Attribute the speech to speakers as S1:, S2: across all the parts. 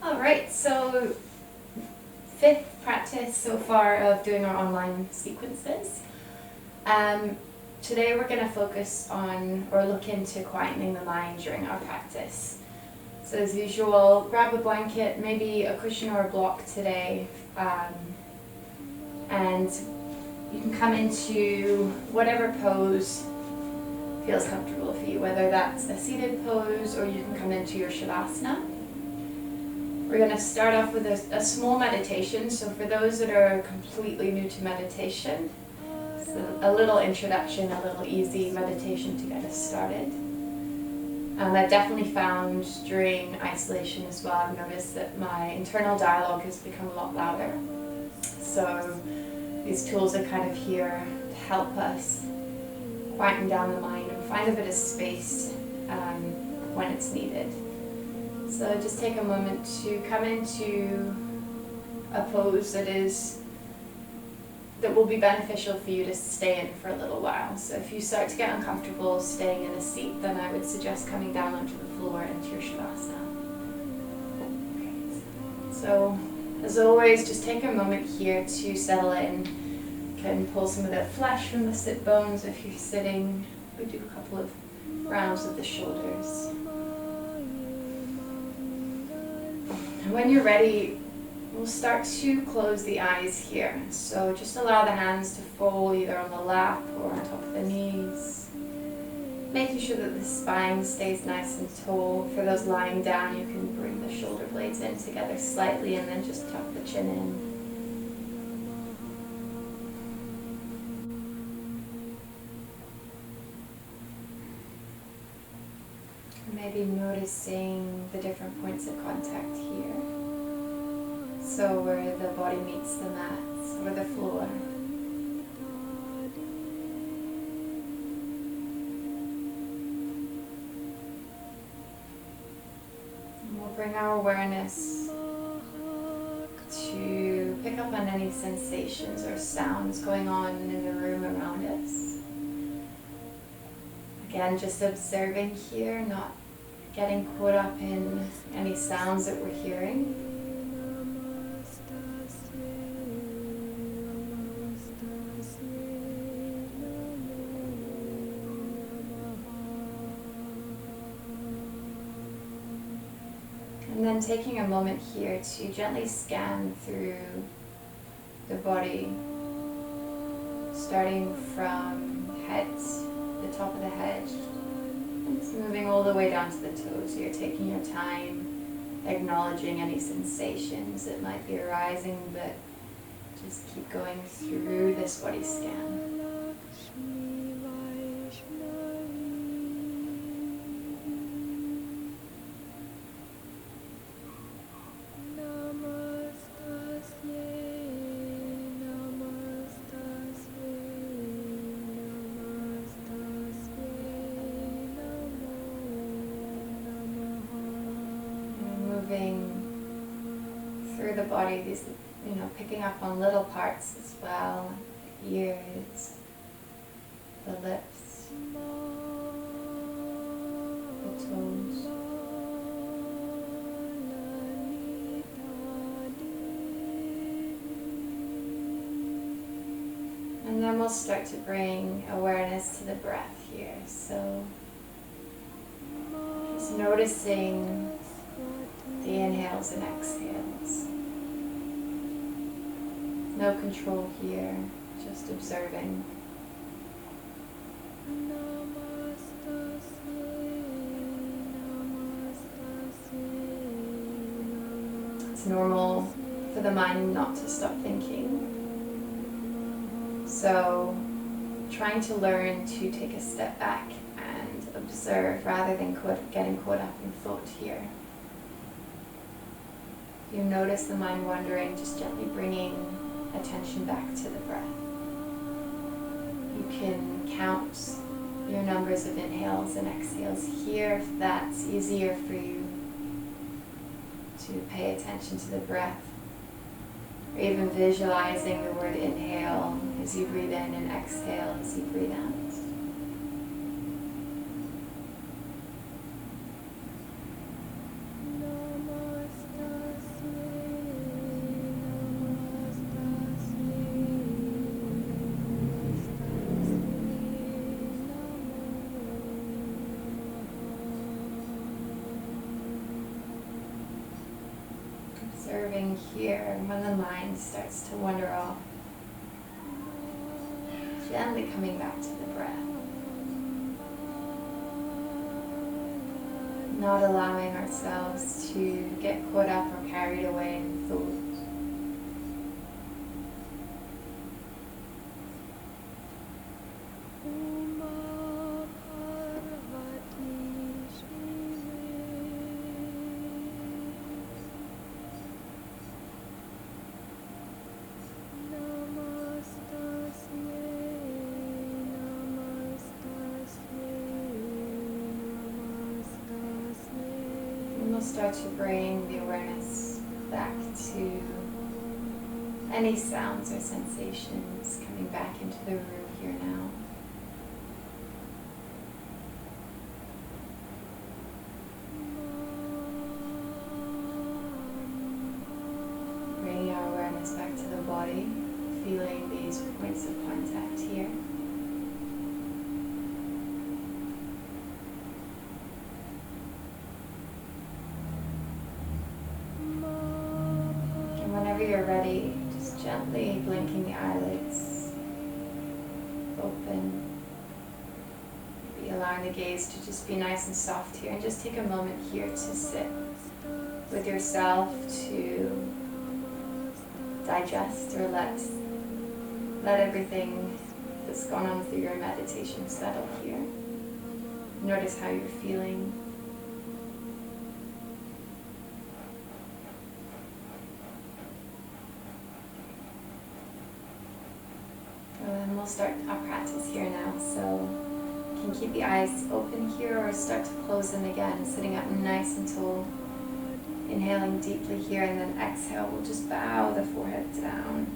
S1: Alright, so fifth practice so far of doing our online sequences. Today we're going to focus on or look into quietening the mind during our practice. So as usual, grab a blanket, maybe a cushion or a block today, and you can come into whatever pose feels comfortable for you, whether that's a seated pose or you can come into your Shavasana. We're going to start off with a small meditation. So for those that are completely new to meditation, it's a little introduction, a little easy meditation to get us started. I've definitely found during isolation as well, I've noticed that my internal dialogue has become a lot louder. So these tools are kind of here to help us quieten down the mind and find a bit of space when it's needed. So just take a moment to come into a pose that will be beneficial for you to stay in for a little while. So if you start to get uncomfortable staying in a seat, then I would suggest coming down onto the floor into your Shavasana. Okay. So as always, just take a moment here to settle in. You can pull some of the flesh from the sit bones if you're sitting. We do a couple of rounds of the shoulders. And when you're ready, we'll start to close the eyes here. So just allow the hands to fall either on the lap or on top of the knees. Making sure that the spine stays nice and tall. For those lying down, you can bring the shoulder blades in together slightly and then just tuck the chin in. Maybe noticing the different points of contact here. So where the body meets the mat or the floor. And we'll bring our awareness to pick up on any sensations or sounds going on in the room around us. Again, just observing here, not getting caught up in any sounds that we're hearing. And then taking a moment here to gently scan through the body, starting from head, the top of the head, and just moving all the way down to the toes. So you're taking your time, acknowledging any sensations that might be arising, but just keep going through this body scan. Through the body, these, picking up on little parts as well, the ears, the lips, the toes. And then we'll start to bring awareness to the breath here. So just noticing the inhales and exhales. No control here, just observing. It's normal for the mind not to stop thinking. So trying to learn to take a step back and observe rather than getting caught up in thought here. If you notice the mind wandering, just gently bringing attention back to the breath. You can count your numbers of inhales and exhales here if that's easier for you to pay attention to the breath, or even visualizing the word inhale as you breathe in and exhale as you breathe out. observing here when the mind starts to wander off. Gently coming back to the breath. Not allowing ourselves to get caught up or carried away in thought. We'll start to bring the awareness back to any sounds or sensations coming back into the room here now. Bringing our awareness back to the body, feeling these points of contact here. Whenever you're ready, just gently blinking the eyelids open. Be allowing the gaze to just be nice and soft here, and just take a moment here to sit with yourself to digest or let everything that's gone on through your meditation settle here. Notice how you're feeling. And we'll start our practice here now, so you can keep the eyes open here or start to close them again, sitting up nice and tall. Inhaling deeply here, and then exhale, we'll just bow the forehead down.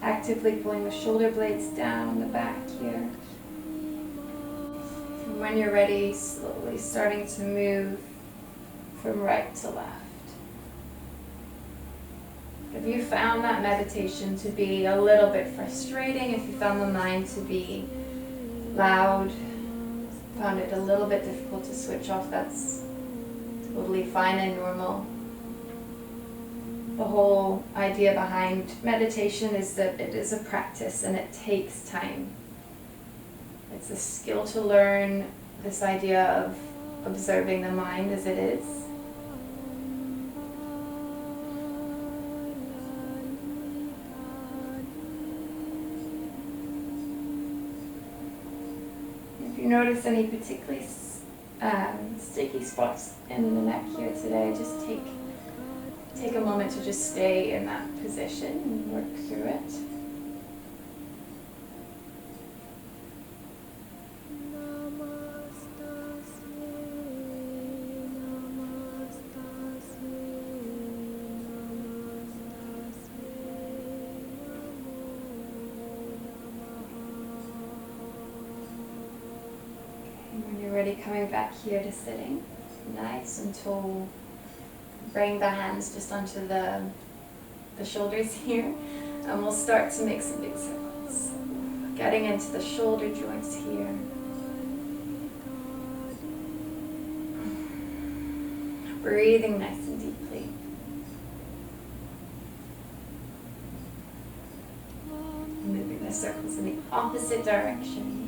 S1: Actively pulling the shoulder blades down the back here. And when you're ready, slowly starting to move from right to left. If you found that meditation to be a little bit frustrating, if you found the mind to be loud, found it a little bit difficult to switch off, that's totally fine and normal. The whole idea behind meditation is that it is a practice and it takes time. It's a skill to learn, this idea of observing the mind as it is. If you notice any particularly sticky spots in the neck here today, just take a moment to just stay in that position and work through it. When you're ready, coming back here to sitting, nice and tall. Bring the hands just onto the shoulders here, and we'll start to make some big circles. Getting into the shoulder joints here. Breathing nice and deeply. Moving the circles in the opposite direction.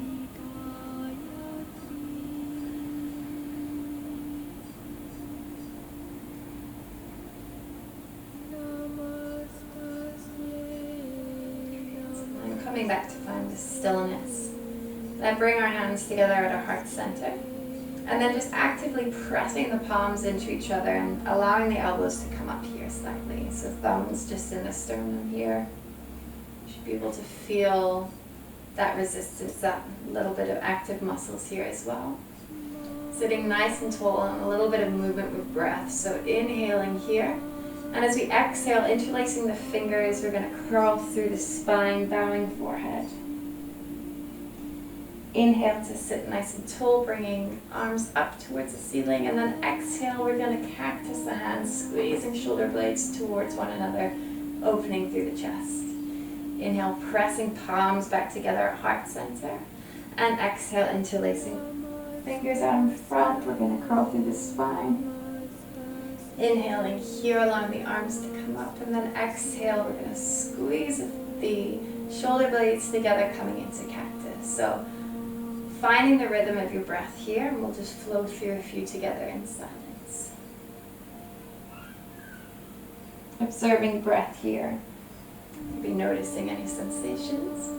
S1: Coming back to find the stillness. Then bring our hands together at our heart center. And then just actively pressing the palms into each other and allowing the elbows to come up here slightly. So thumbs just in the sternum here. You should be able to feel that resistance, that little bit of active muscles here as well. Sitting nice and tall and a little bit of movement with breath. So inhaling here. And as we exhale, interlacing the fingers, we're going to curl through the spine, bowing forehead. Inhale to sit nice and tall, bringing arms up towards the ceiling. And then exhale, we're going to cactus the hands, squeezing shoulder blades towards one another, opening through the chest. Inhale, pressing palms back together at heart center. And exhale, interlacing fingers out in front. We're going to curl through the spine. Inhaling here, allowing the arms to come up, and then exhale, we're going to squeeze the shoulder blades together, coming into cactus. So finding the rhythm of your breath here, and we'll just flow through a few together in silence. Observing breath here. Maybe noticing any sensations.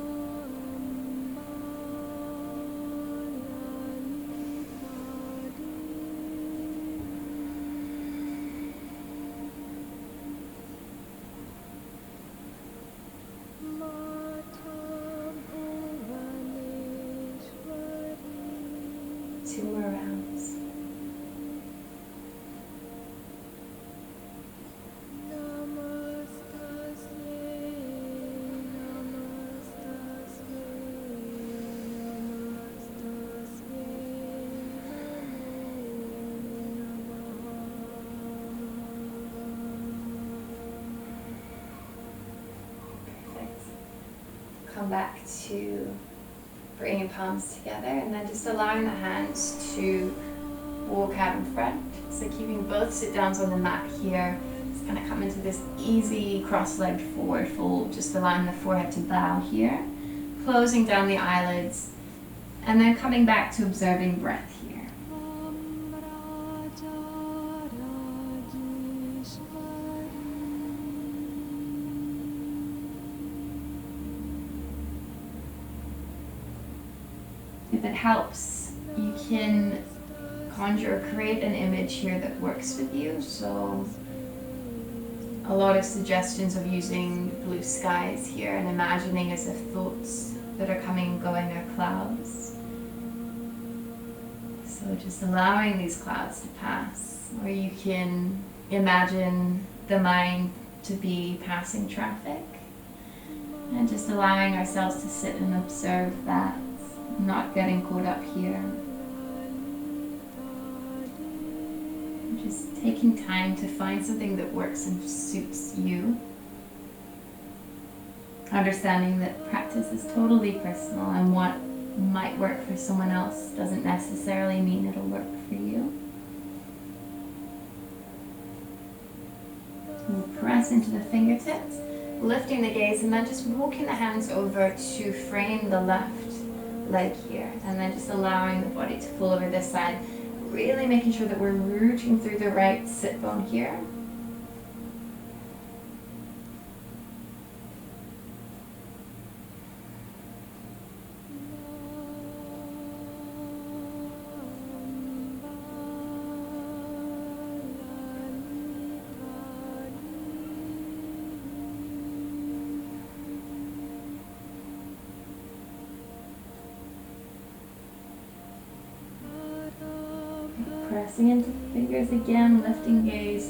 S1: Two more rounds. Perfect. Come back to bringing palms together, and then just allowing the hands to walk out in front. So keeping both sit downs on the mat here. Just kind of come into this easy cross-legged forward fold, just allowing the forehead to bow here. Closing down the eyelids, and then coming back to observing breath here. If it helps, you can conjure or create an image here that works with you. So a lot of suggestions of using blue skies here and imagining as if thoughts that are coming and going are clouds. So just allowing these clouds to pass, or you can imagine the mind to be passing traffic, and just allowing ourselves to sit and observe that. Not getting caught up here. Just taking time to find something that works and suits you. Understanding that practice is totally personal, and what might work for someone else doesn't necessarily mean it'll work for you. We'll press into the fingertips, lifting the gaze, and then just walking the hands over to frame the left leg here, and then just allowing the body to fall over this side, really making sure that we're rooting through the right sit bone here. Pressing into the fingers again, lifting gaze,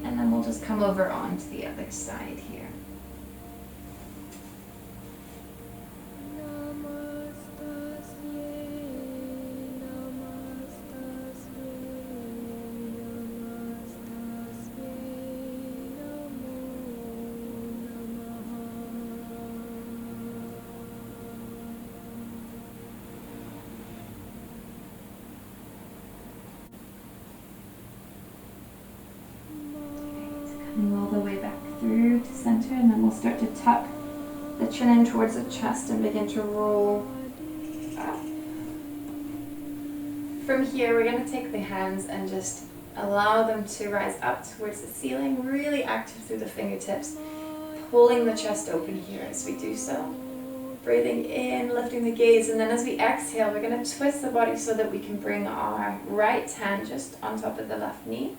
S1: and then we'll just come over onto the other side here. All the way back through to center, and then we'll start to tuck the chin in towards the chest and begin to roll up. From here, we're going to take the hands and just allow them to rise up towards the ceiling, really active through the fingertips, pulling the chest open here as we do so. Breathing in, lifting the gaze, and then as we exhale, we're going to twist the body so that we can bring our right hand just on top of the left knee.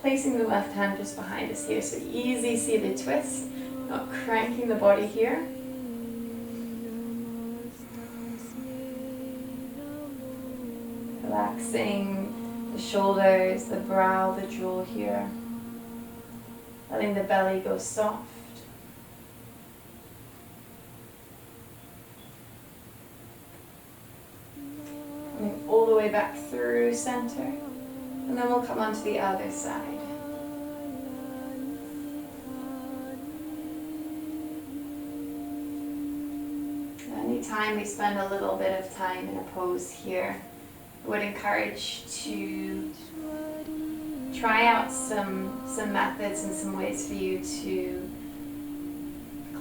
S1: Placing the left hand just behind us here, so easy seated twist, not cranking the body here. Relaxing the shoulders, the brow, the jaw here. Letting the belly go soft. Coming all the way back through center. And then we'll come onto the other side. Anytime we spend a little bit of time in a pose here, I would encourage to try out some methods and some ways for you to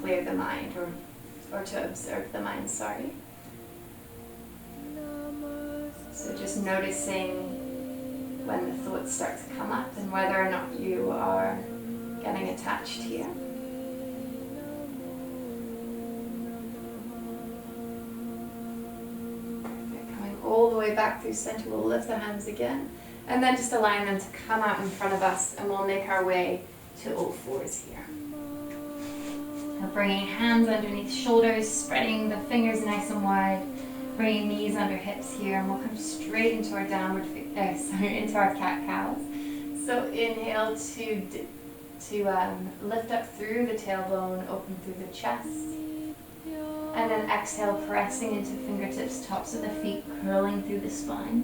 S1: clear the mind, or to observe the mind, sorry. So just noticing when the thoughts start to come up and whether or not you are getting attached here. Coming all the way back through center, we'll lift the hands again, and then just allowing them to come out in front of us, and we'll make our way to all fours here. Now bringing hands underneath shoulders, spreading the fingers nice and wide, bringing knees under hips here, and we'll come straight into our into our cat-cows. So inhale to lift up through the tailbone, open through the chest, and then exhale, pressing into fingertips, tops of the feet, curling through the spine.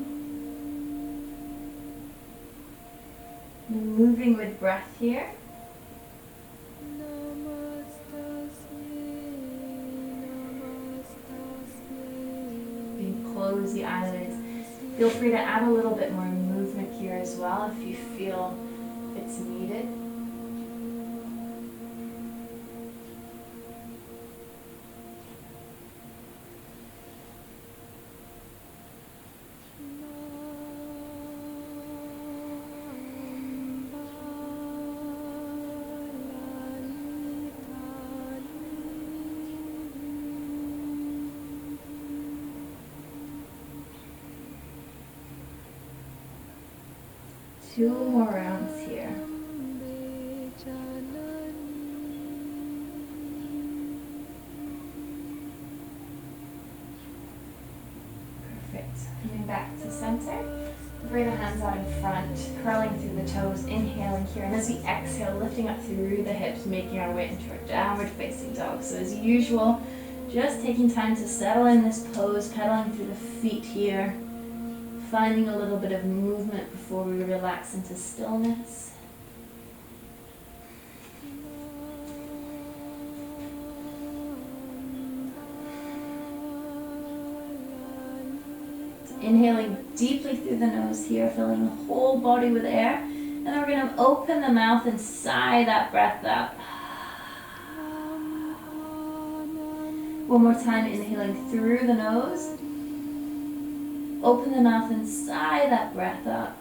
S1: Moving with breath here. Close the eyelids. Feel free to add a little bit more movement here as well if you feel it's needed. Two more rounds here. Perfect. Coming back to center. Bring the hands out in front, curling through the toes, inhaling here. And as we exhale, lifting up through the hips, making our way into our downward facing dog. So as usual, just taking time to settle in this pose, pedaling through the feet here. Finding a little bit of movement before we relax into stillness. So inhaling deeply through the nose here, filling the whole body with air. And then we're going to open the mouth and sigh that breath out. One more time, inhaling through the nose. Open the mouth and sigh that breath up.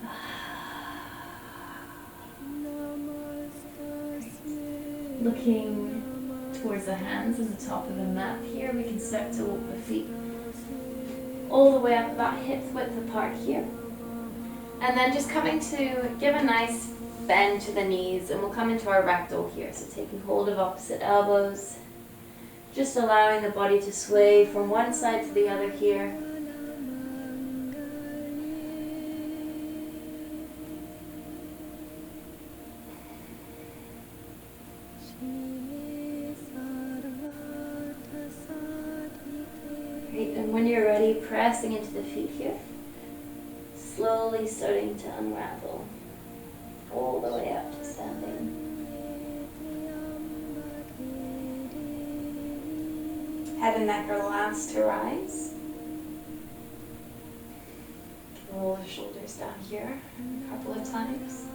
S1: Looking towards the hands and the top of the mat here, we can start to walk the feet all the way up about hip width apart here. And then just coming to give a nice bend to the knees, and we'll come into our ragdoll here. So taking hold of opposite elbows, just allowing the body to sway from one side to the other here. And when you're ready, pressing into the feet here, slowly starting to unravel all the way up to standing. Head and neck are last to rise. Roll the shoulders down here a couple of times.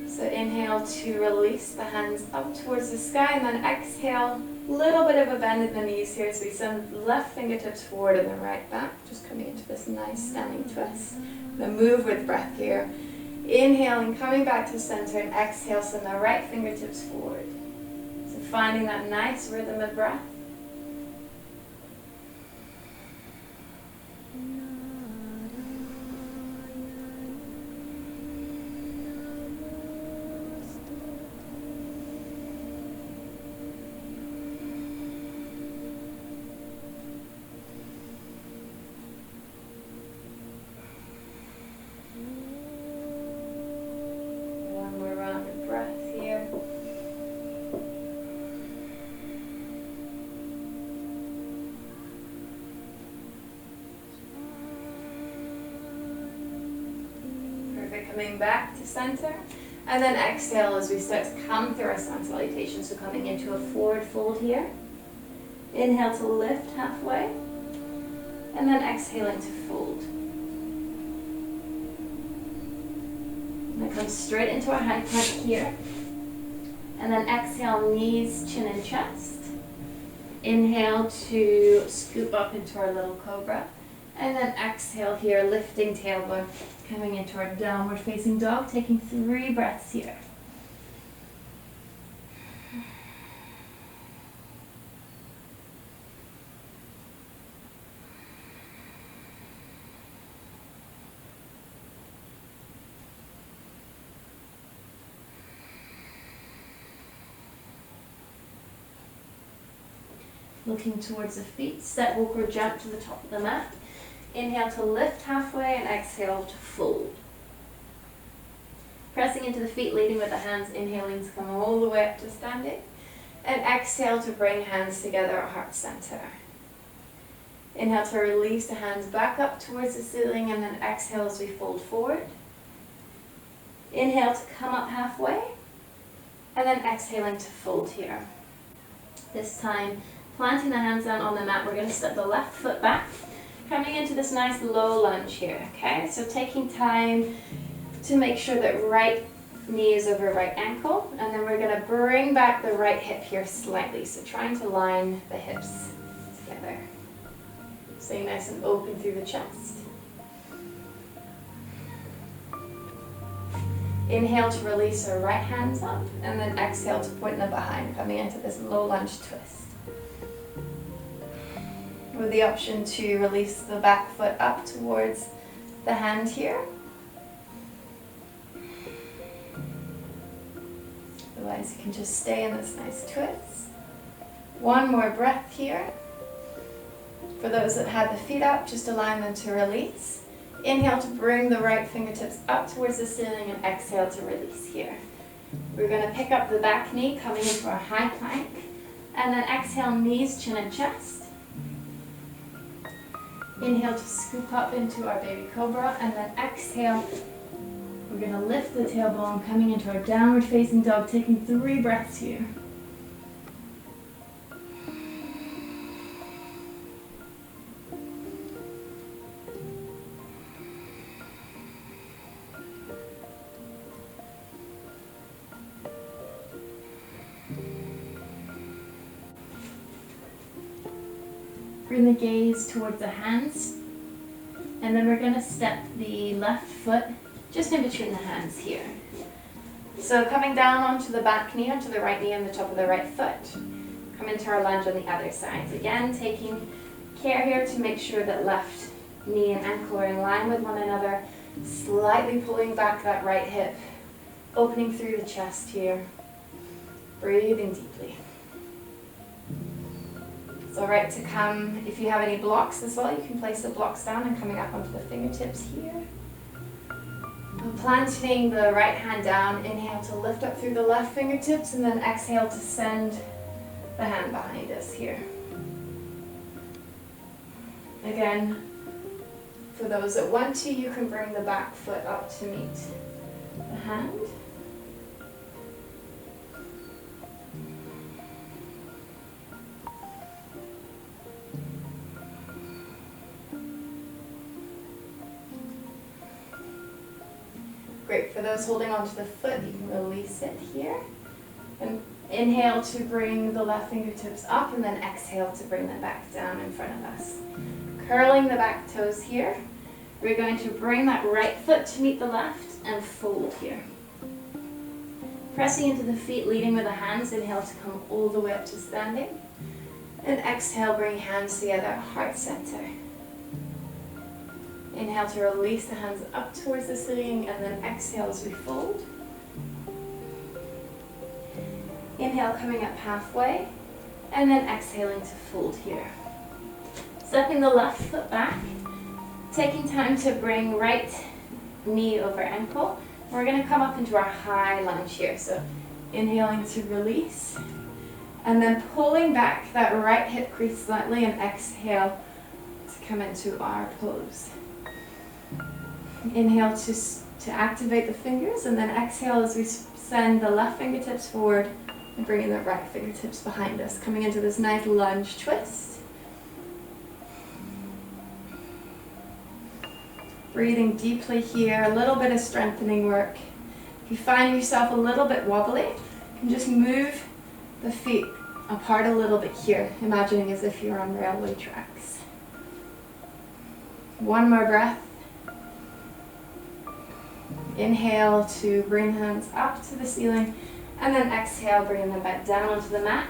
S1: So inhale to release the hands up towards the sky, and then exhale. Little bit of a bend in the knees here, so we send left fingertips forward and then right back, just coming into this nice standing twist. Then move with breath here. Inhaling, coming back to center, and exhale, send the right fingertips forward. So finding that nice rhythm of breath. Coming back to center, and then exhale as we start to come through our sun salutation. So coming into a forward fold here. Inhale to lift halfway, and then exhaling to fold. And then come straight into our high plank here. And then exhale, knees, chin and chest. Inhale to scoop up into our little cobra. And then exhale here, lifting tailbone, coming into our downward facing dog, taking 3 breaths here. Looking towards the feet, step, walk or jump to the top of the mat. Inhale to lift halfway and exhale to fold. Pressing into the feet, leading with the hands, inhaling to come all the way up to standing. And exhale to bring hands together at heart center. Inhale to release the hands back up towards the ceiling and then exhale as we fold forward. Inhale to come up halfway and then exhaling to fold here. This time, planting the hands down on the mat, we're going to step the left foot back, coming into this nice low lunge here, okay? So taking time to make sure that right knee is over right ankle, and then we're going to bring back the right hip here slightly, so trying to line the hips together. Staying nice and open through the chest. Inhale to release our right hands up, and then exhale to point them behind, coming into this low lunge twist. With the option to release the back foot up towards the hand here. Otherwise you can just stay in this nice twist. One more breath here. For those that have the feet up, just allowing them to release. Inhale to bring the right fingertips up towards the ceiling and exhale to release here. We're going to pick up the back knee, coming into our high plank. And then exhale, knees, chin and chest. Inhale to scoop up into our baby cobra, and then exhale. We're going to lift the tailbone, coming into our downward facing dog, taking 3 breaths here. Bring the gaze towards the hands, and then we're going to step the left foot just in between the hands here. So coming down onto the back knee, onto the right knee and the top of the right foot. Come into our lunge on the other side. Again, taking care here to make sure that left knee and ankle are in line with one another. Slightly pulling back that right hip, opening through the chest here. Breathing deeply. It's alright to come, if you have any blocks as well, you can place the blocks down and coming up onto the fingertips here. And planting the right hand down, inhale to lift up through the left fingertips and then exhale to send the hand behind us here. Again, for those that want to, you can bring the back foot up to meet the hand. Great, for those holding onto the foot, you can release it here. And inhale to bring the left fingertips up and then exhale to bring them back down in front of us. Curling the back toes here. We're going to bring that right foot to meet the left and fold here. Pressing into the feet, leading with the hands, inhale to come all the way up to standing. And exhale, bring hands together at heart center. Inhale to release the hands up towards the ceiling and then exhale as we fold. Inhale, coming up halfway and then exhaling to fold here. Stepping the left foot back, taking time to bring right knee over ankle. We're going to come up into our high lunge here. So inhaling to release and then pulling back that right hip crease slightly and exhale to come into our pose. Inhale to activate the fingers and then exhale as we send the left fingertips forward and bringing the right fingertips behind us, coming into this nice lunge twist. Breathing deeply here, a little bit of strengthening work. If you find yourself a little bit wobbly, you can just move the feet apart a little bit here, imagining as if you're on railway tracks. One more breath. Inhale to bring hands up to the ceiling, and then exhale, bringing them back down onto the mat.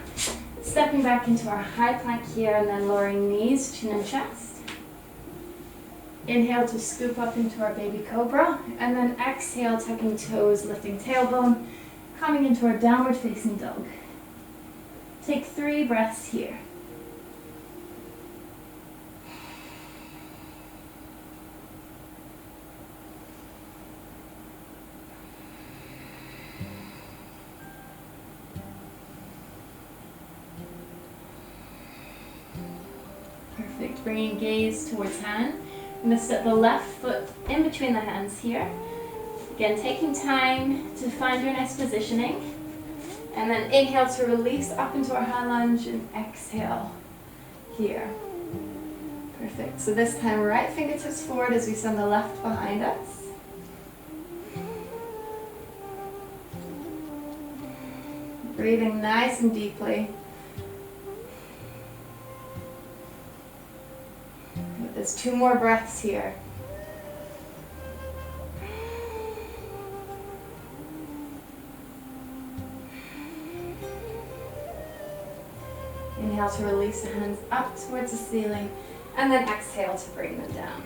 S1: Stepping back into our high plank here, and then lowering knees, chin and chest. Inhale to scoop up into our baby cobra, and then exhale, tucking toes, lifting tailbone, coming into our downward facing dog. Take 3 breaths here. Perfect. Bringing gaze towards hand. I'm going to step the left foot in between the hands here. Again, taking time to find your nice positioning. And then inhale to release up into our high lunge, and exhale here. Perfect. So this time, right fingertips forward as we send the left behind us. Breathing nice and deeply. There's 2 more breaths here. Inhale to release the hands up towards the ceiling, and then exhale to bring them down.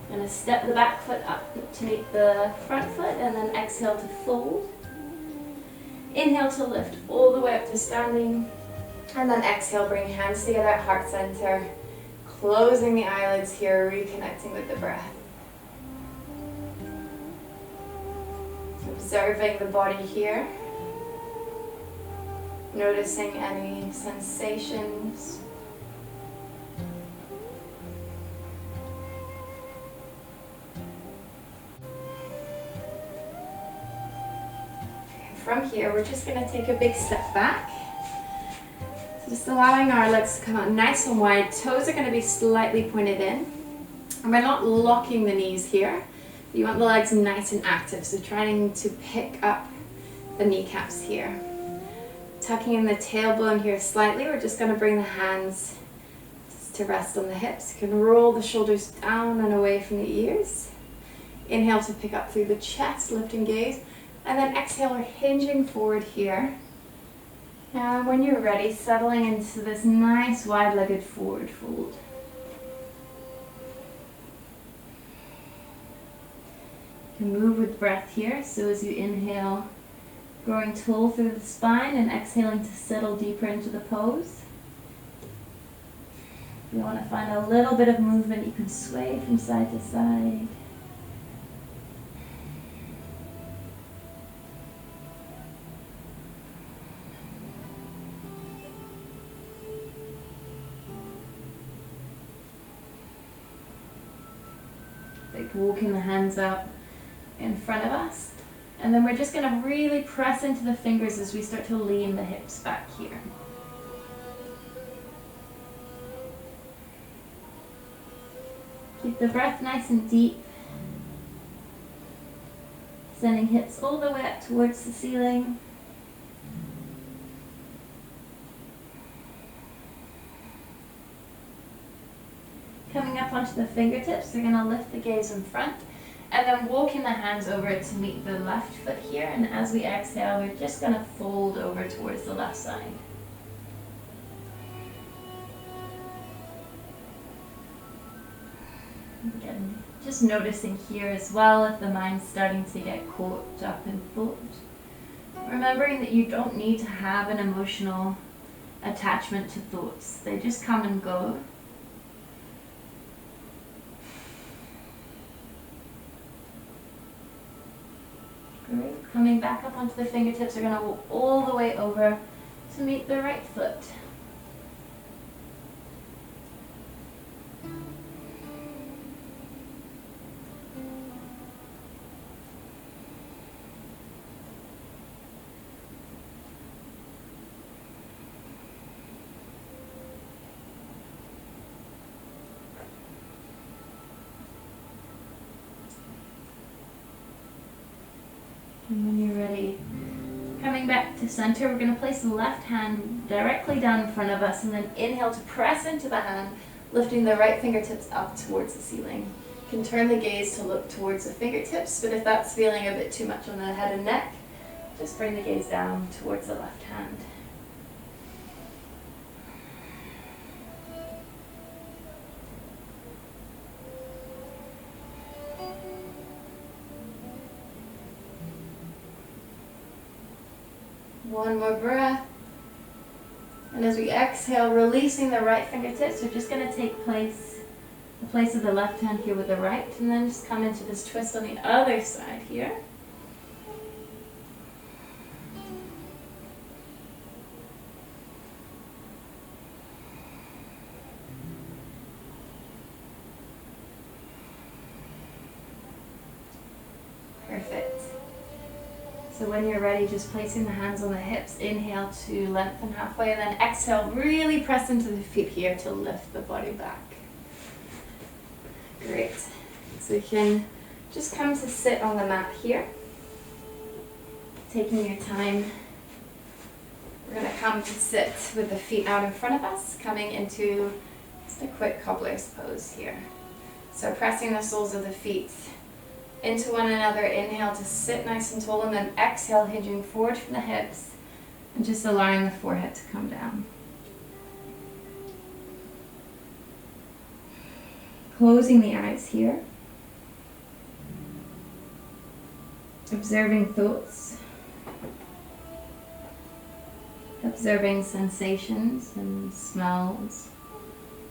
S1: I'm going to step the back foot up to meet the front foot, and then exhale to fold. Inhale to lift all the way up to standing, and then exhale, bring hands together at heart center. Closing the eyelids here, reconnecting with the breath. Observing the body here. Noticing any sensations. From here, we're just going to take a big step back. Just allowing our legs to come out nice and wide. Toes are going to be slightly pointed in. And we're not locking the knees here. You want the legs nice and active, so trying to pick up the kneecaps here. Tucking in the tailbone here slightly. We're just going to bring the hands to rest on the hips. You can roll the shoulders down and away from the ears. Inhale to pick up through the chest, lifting gaze. And then exhale, we're hinging forward here. Now, when you're ready, settling into this nice wide-legged forward fold. You can move with breath here, so as you inhale, growing tall through the spine, and exhaling to settle deeper into the pose. If you want to find a little bit of movement, you can sway from side to side. Walking the hands up in front of us, and then we're just going to really press into the fingers as we start to lean the hips back here. Keep the breath nice and deep, sending hips all the way up towards the ceiling. Coming up onto the fingertips, we're going to lift the gaze in front, and then walking the hands over to meet the left foot here, and as we exhale, we're just going to fold over towards the left side. Again, just noticing here as well if the mind's starting to get caught up in thought. Remembering that you don't need to have an emotional attachment to thoughts. They just come and go. Great. Coming back up onto the fingertips, we're going to walk all the way over to meet the right foot. And when you're ready, coming back to center, we're going to place the left hand directly down in front of us and then inhale to press into the hand, lifting the right fingertips up towards the ceiling. You can turn the gaze to look towards the fingertips, but if that's feeling a bit too much on the head and neck, just bring the gaze down towards the left hand. One more breath. And as we exhale, releasing the right fingertips, we're just going to take the place of the left hand here with the right, and then just come into this twist on the other side here. Perfect. So when you're ready, just placing the hands on the hips, inhale to lengthen halfway, and then exhale, really press into the feet here to lift the body back. Great. So you can just come to sit on the mat here, taking your time. We're going to come to sit with the feet out in front of us, coming into just a quick cobbler's pose here. So pressing the soles of the feet into one another, inhale to sit nice and tall, and then exhale, hinging forward from the hips, and just allowing the forehead to come down. Closing the eyes here, observing thoughts, observing sensations and smells,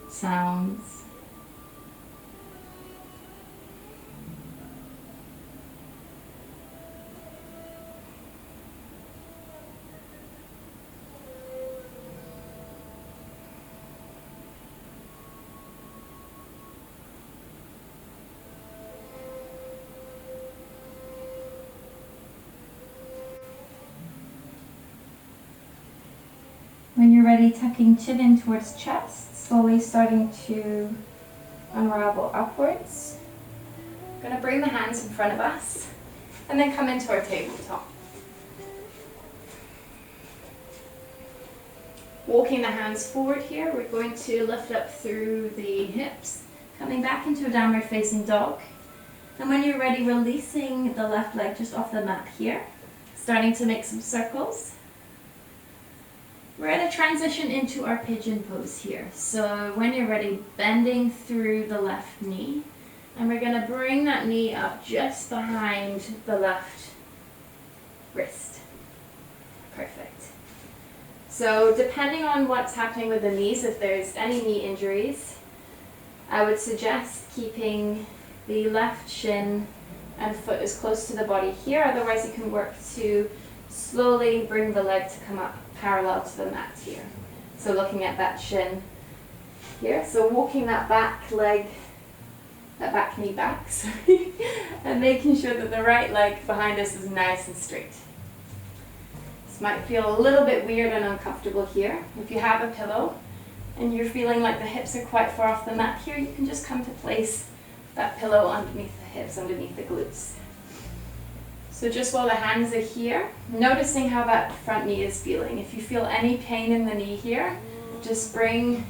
S1: sounds. When you're ready, tucking chin in towards chest, slowly starting to unravel upwards. We're going to bring the hands in front of us and then come into our tabletop. Walking the hands forward here, we're going to lift up through the hips, coming back into a downward facing dog. And when you're ready, releasing the left leg just off the mat here, starting to make some circles. We're going to transition into our pigeon pose here. So when you're ready, bending through the left knee, and we're going to bring that knee up just behind the left wrist. Perfect. So depending on what's happening with the knees, if there's any knee injuries, I would suggest keeping the left shin and foot as close to the body here. Otherwise, you can work to slowly bring the leg to come up parallel to the mat here. So looking at that shin here. So walking that back leg, that back knee back, sorry, and making sure that the right leg behind us is nice and straight. This might feel a little bit weird and uncomfortable here. If you have a pillow and you're feeling like the hips are quite far off the mat here, you can just come to place that pillow underneath the hips, underneath the glutes. So just while the hands are here, noticing how that front knee is feeling. If you feel any pain in the knee here, just bring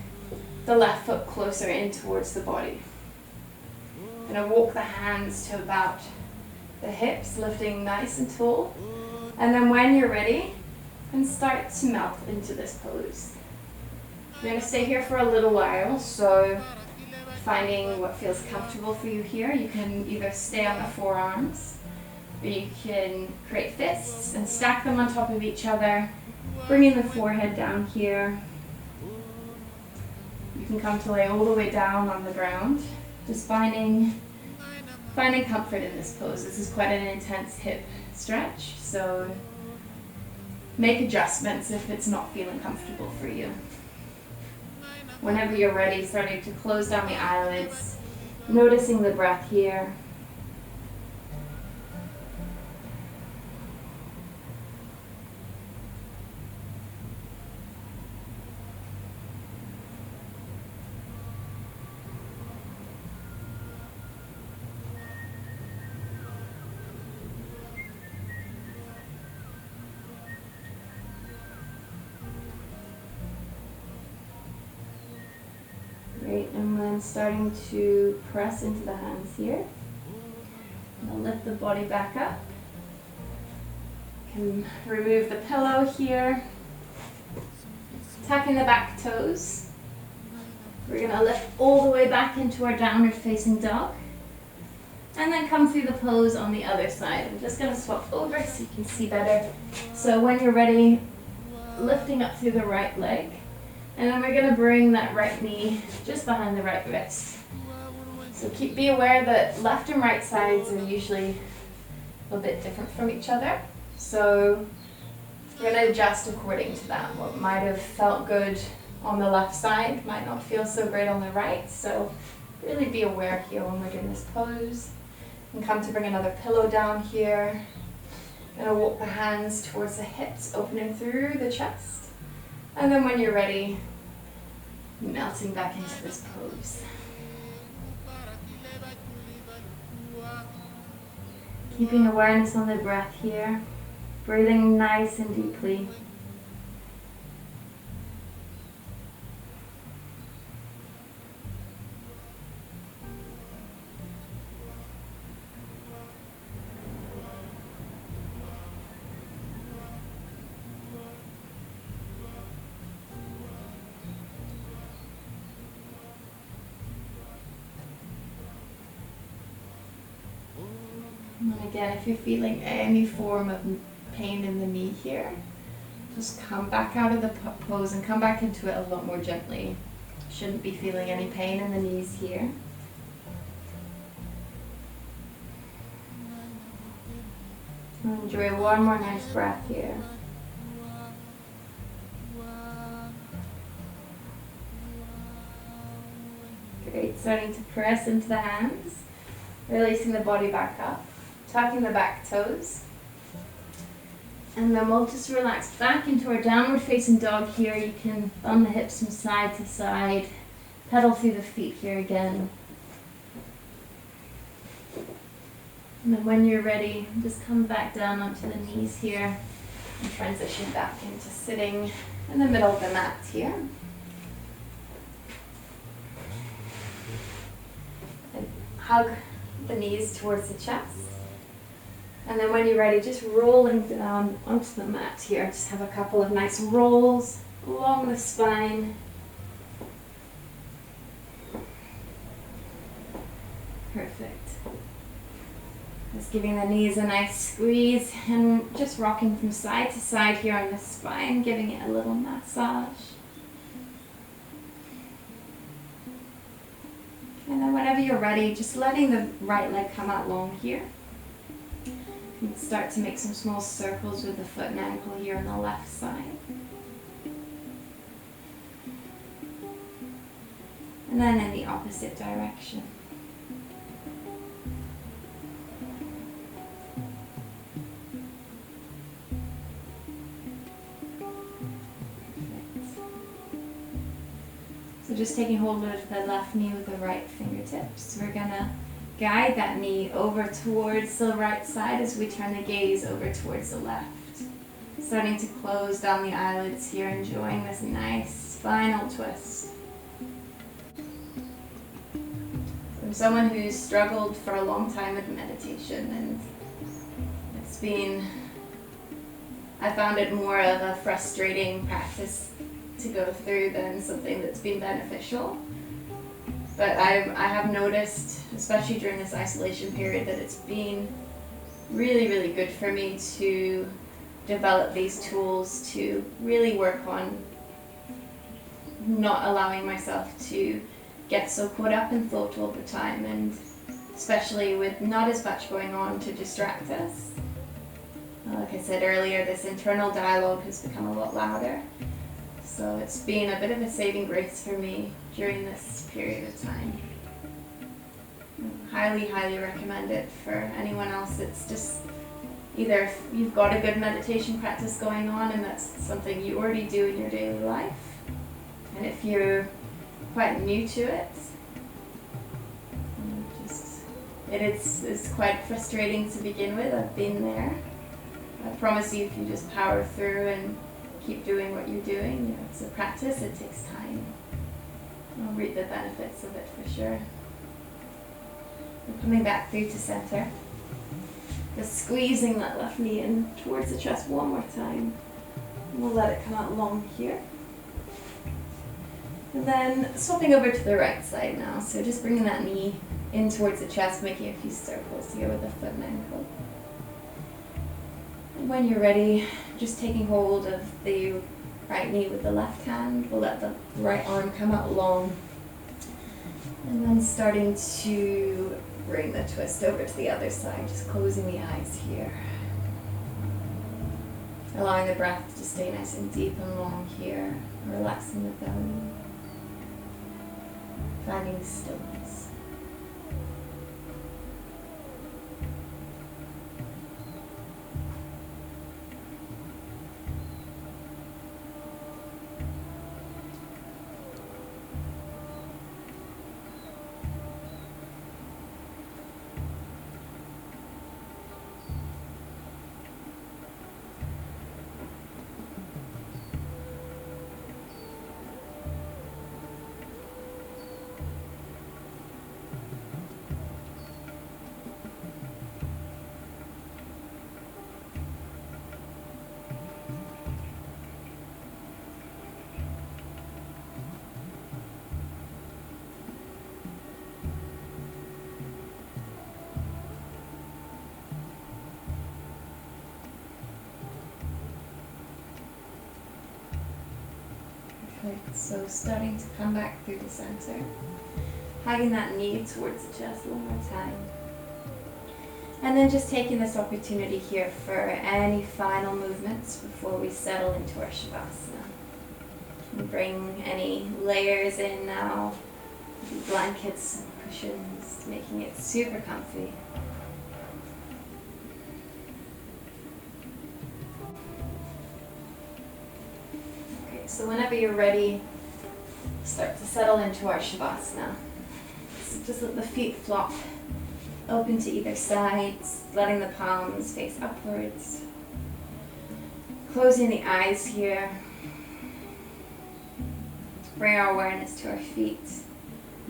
S1: the left foot closer in towards the body. I'm going to walk the hands to about the hips, lifting nice and tall. And then when you're ready, and start to melt into this pose. You're going to stay here for a little while, so finding what feels comfortable for you here. You can either stay on the forearms, or you can create fists and stack them on top of each other, bringing the forehead down here. You can come to lay all the way down on the ground, just finding comfort in this pose. This is quite an intense hip stretch, so make adjustments if it's not feeling comfortable for you. Whenever you're ready, starting to close down the eyelids, noticing the breath here. Again, starting to press into the hands here. I'll lift the body back up. Can remove the pillow here. Tucking the back toes. We're going to lift all the way back into our downward facing dog. And then come through the pose on the other side. I'm just going to swap over so you can see better. So when you're ready, lifting up through the right leg. And then we're going to bring that right knee just behind the right wrist. So be aware that left and right sides are usually a bit different from each other. So we're going to adjust according to that. What might have felt good on the left side might not feel so great on the right. So really be aware here when we're doing this pose. And come to bring another pillow down here. Gonna walk the hands towards the hips, opening through the chest. And then when you're ready, melting back into this pose. Keeping awareness on the breath here. Breathing nice and deeply. And again, if you're feeling any form of pain in the knee here, just come back out of the pose and come back into it a lot more gently. Shouldn't be feeling any pain in the knees here. And enjoy one more nice breath here. Great, starting to press into the hands, releasing the body back up. Tucking the back toes. And then we'll just relax back into our downward facing dog here. You can bend the hips from side to side. Pedal through the feet here again. And then when you're ready, just come back down onto the knees here and transition back into sitting in the middle of the mat here. And hug the knees towards the chest. And then when you're ready, just rolling down onto the mat here. Just have a couple of nice rolls along the spine. Perfect. Just giving the knees a nice squeeze and just rocking from side to side here on the spine, giving it a little massage. And then whenever you're ready, just letting the right leg come out long here. You can start to make some small circles with the foot and ankle here on the left side. And then in the opposite direction. So just taking hold of the left knee with the right fingertips. We're gonna guide that knee over towards the right side as we turn the gaze over towards the left. Starting to close down the eyelids here, enjoying this nice spinal twist. From someone who's struggled for a long time with meditation, and I found it more of a frustrating practice to go through than something that's been beneficial. But I have noticed, especially during this isolation period, that it's been really, really good for me to develop these tools to really work on not allowing myself to get so caught up in thought all the time, and especially with not as much going on to distract us. Like I said earlier, this internal dialogue has become a lot louder. So it's been a bit of a saving grace for me during this period of time. I highly, highly recommend it for anyone else. It's just either if you've got a good meditation practice going on and that's something you already do in your daily life, and if you're quite new to it, it's quite frustrating to begin with. I've been there. I promise you, if you just power through and keep doing what you're doing, it's a practice, it takes time. reap the benefits of it for sure. And coming back through to center. Just squeezing that left knee in towards the chest one more time. And we'll let it come out long here. And then swapping over to the right side now. So just bringing that knee in towards the chest, making a few circles here with the foot and ankle. And when you're ready, just taking hold of the right knee with the left hand. We'll let the right arm come out long. And then starting to bring the twist over to the other side, just closing the eyes here. Allowing the breath to stay nice and deep and long here, relaxing the belly. Finding stillness. So starting to come back through the center, hugging that knee towards the chest one more time. And then just taking this opportunity here for any final movements before we settle into our Shavasana. And bring any layers in now, blankets and cushions, making it super comfy. So whenever you're ready, start to settle into our Shavasana. So just let the feet flop open to either side, letting the palms face upwards. Closing the eyes here. Bring our awareness to our feet.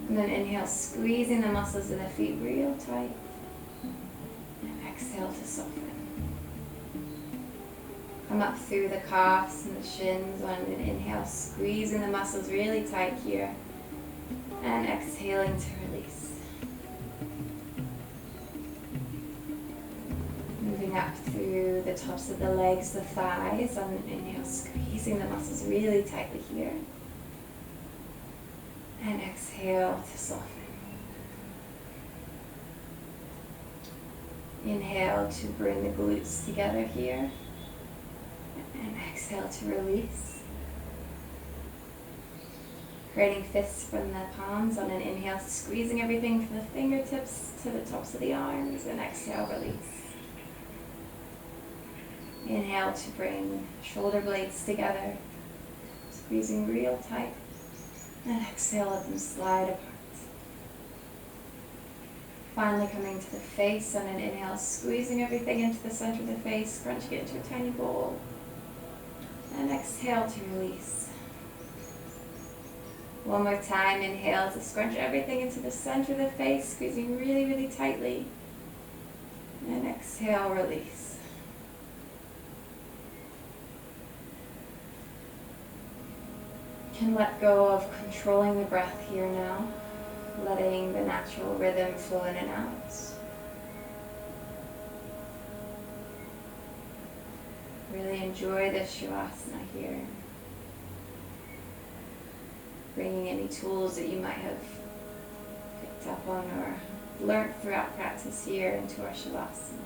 S1: And then inhale, squeezing the muscles of the feet real tight. And exhale to soften. Come up through the calves and the shins on an inhale, squeezing the muscles really tight here. And exhaling to release. Moving up through the tops of the legs, the thighs on an inhale, squeezing the muscles really tightly here. And exhale to soften. Inhale to bring the glutes together here. And exhale to release. Creating fists from the palms on an inhale, squeezing everything from the fingertips to the tops of the arms, and exhale, release. Inhale to bring shoulder blades together, squeezing real tight, and exhale, let them slide apart. Finally coming to the face on an inhale, squeezing everything into the center of the face, scrunching it into a tiny ball. And exhale to release. One more time, inhale to scrunch everything into the center of the face, squeezing really, really tightly. And exhale, release. You can let go of controlling the breath here now, letting the natural rhythm flow in and out. Really enjoy this Shavasana here. Bringing any tools that you might have picked up on or learned throughout practice here into our Shavasana.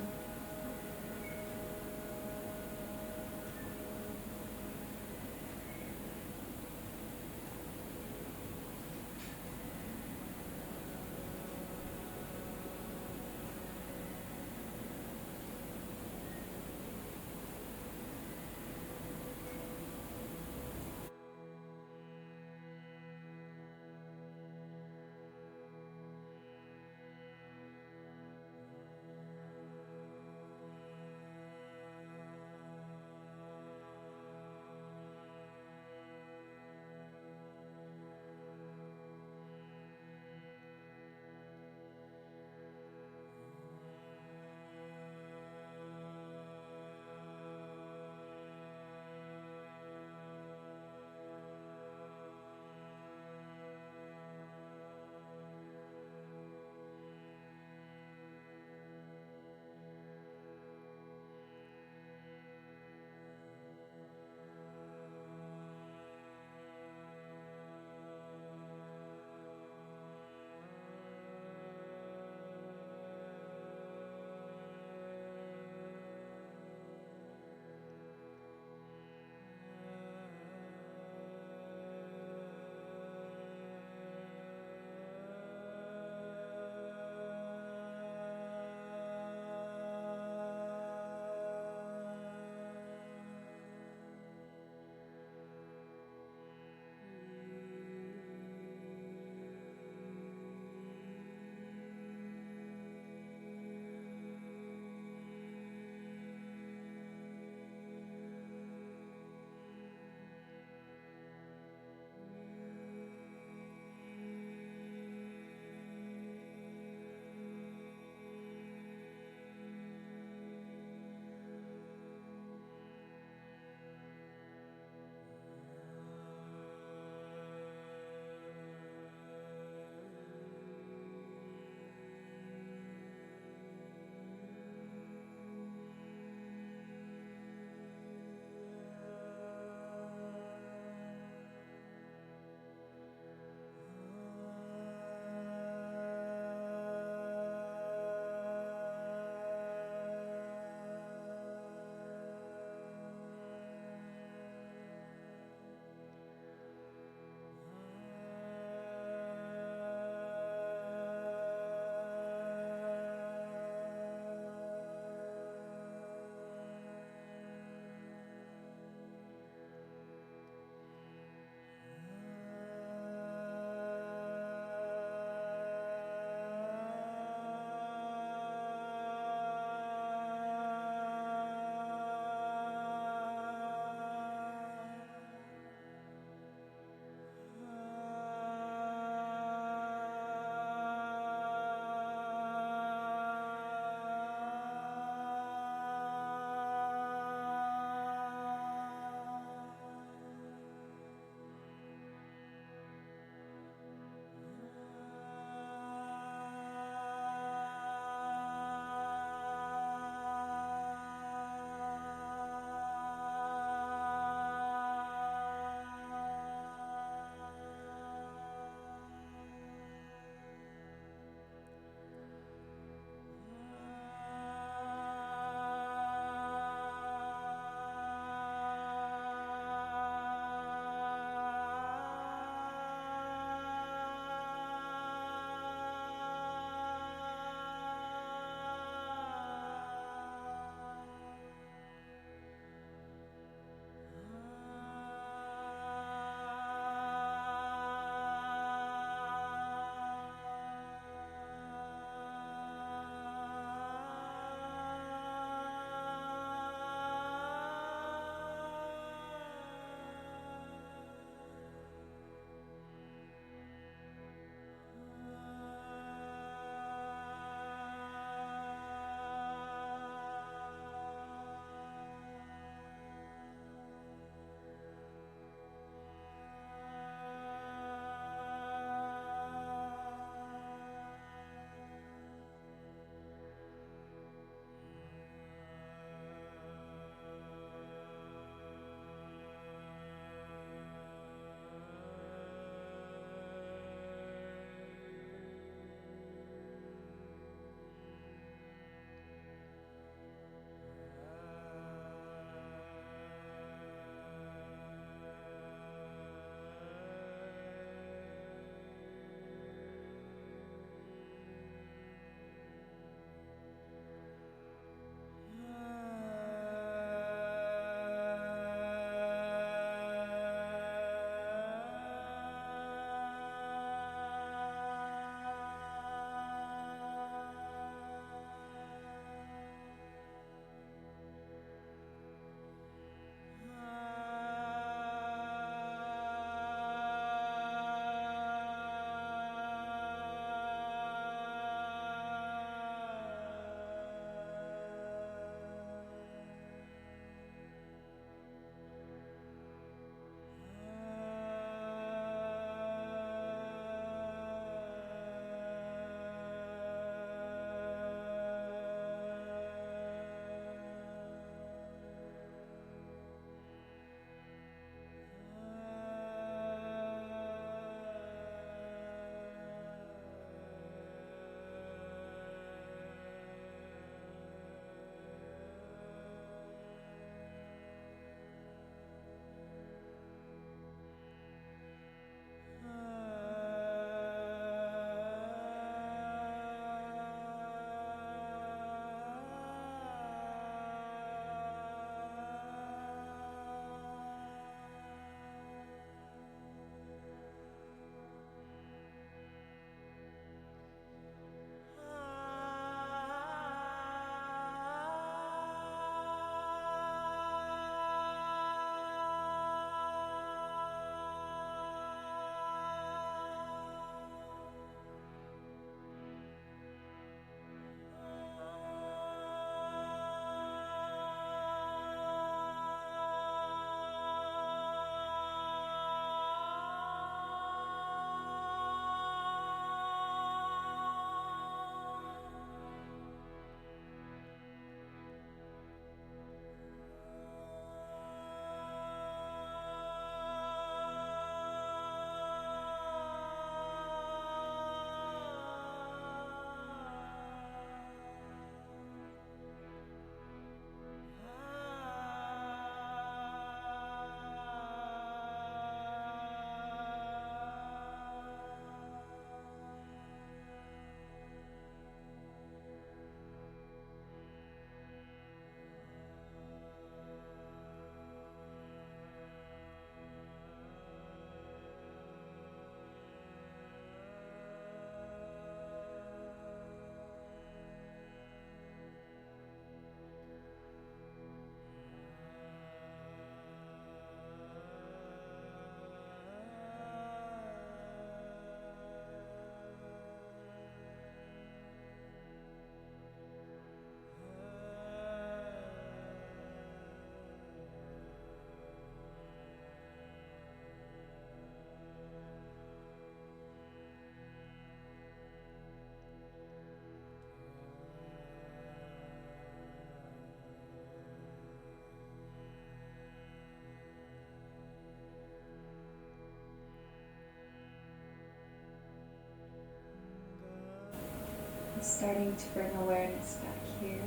S1: And starting to bring awareness back here.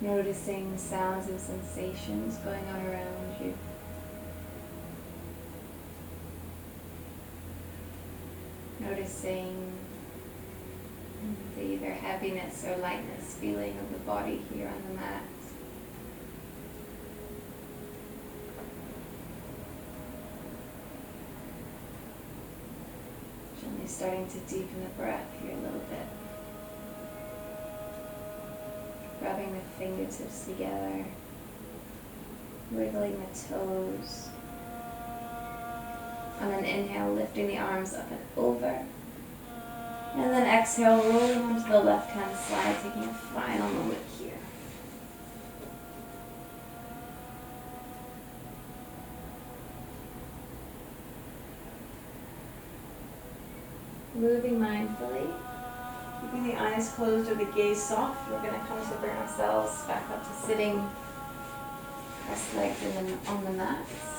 S1: Noticing sounds and sensations going on around you. Noticing the either heaviness or lightness feeling of the body here on the mat. Gently starting to deepen the breath here a little bit. Rubbing the fingertips together, wiggling the toes. On an inhale, lifting the arms up and over. And then exhale, rolling onto the left-hand side, taking a final moment here. Moving mindfully, keeping the eyes closed or the gaze soft. We're going to come to bring ourselves back up to sitting, cross-legged on the mats.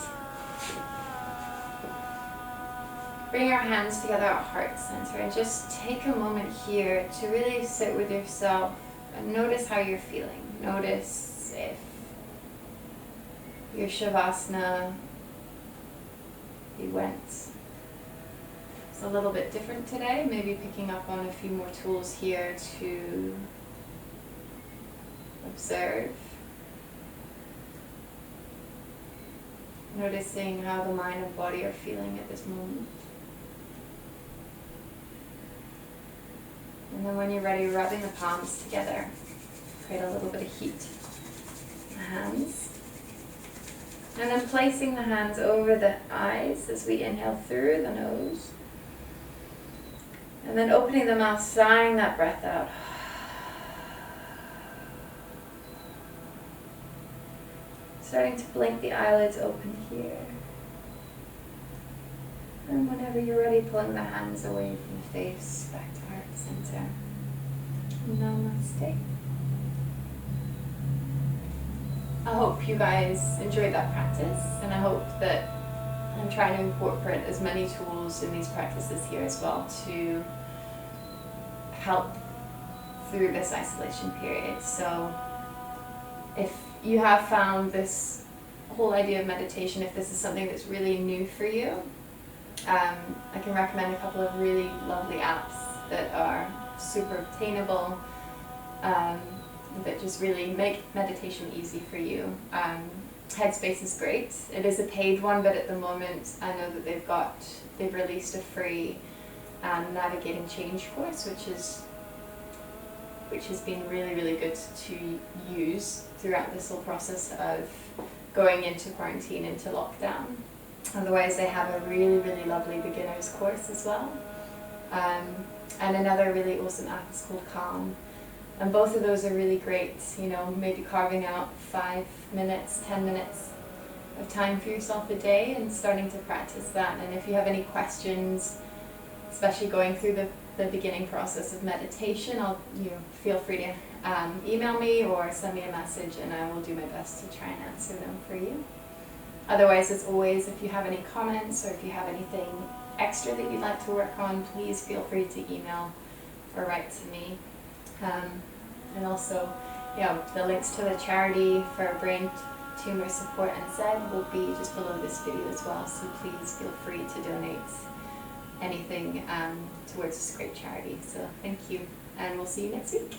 S1: Bring our hands together at heart center and just take a moment here to really sit with yourself and notice how you're feeling. Notice if your shavasana, you went it's a little bit different today, maybe picking up on a few more tools here to observe. Noticing how the mind and body are feeling at this moment. And then when you're ready, rubbing the palms together. Create a little bit of heat in the hands. And then placing the hands over the eyes as we inhale through the nose. And then opening the mouth, sighing that breath out. Starting to blink the eyelids open here. And whenever you're ready, pulling the hands away from the face, back to heart center. Namaste. I hope you guys enjoyed that practice, and I hope that I'm trying to incorporate as many tools in these practices here as well to help through this isolation period. So if you have found this whole idea of meditation, if this is something that's really new for you, I can recommend a couple of really lovely apps that are super obtainable, that just really make meditation easy for you. Headspace is great. It is a paid one, but at the moment I know that they've released a free navigating change course, which has been really, really good to use throughout this whole process of going into quarantine, into lockdown. Otherwise, they have a really, really lovely beginner's course as well. And another really awesome app is called Calm. And both of those are really great, you know, maybe carving out 5 minutes, 10 minutes of time for yourself a day and starting to practice that. And if you have any questions, especially going through the beginning process of meditation, feel free to email me or send me a message, and I will do my best to try and answer them for you. Otherwise, as always, if you have any comments or if you have anything extra that you'd like to work on, please feel free to email or write to me. And also, the links to the charity for Brain Tumor Support NZ will be just below this video as well, so please feel free to donate anything towards this great charity. So thank you, and we'll see you next week.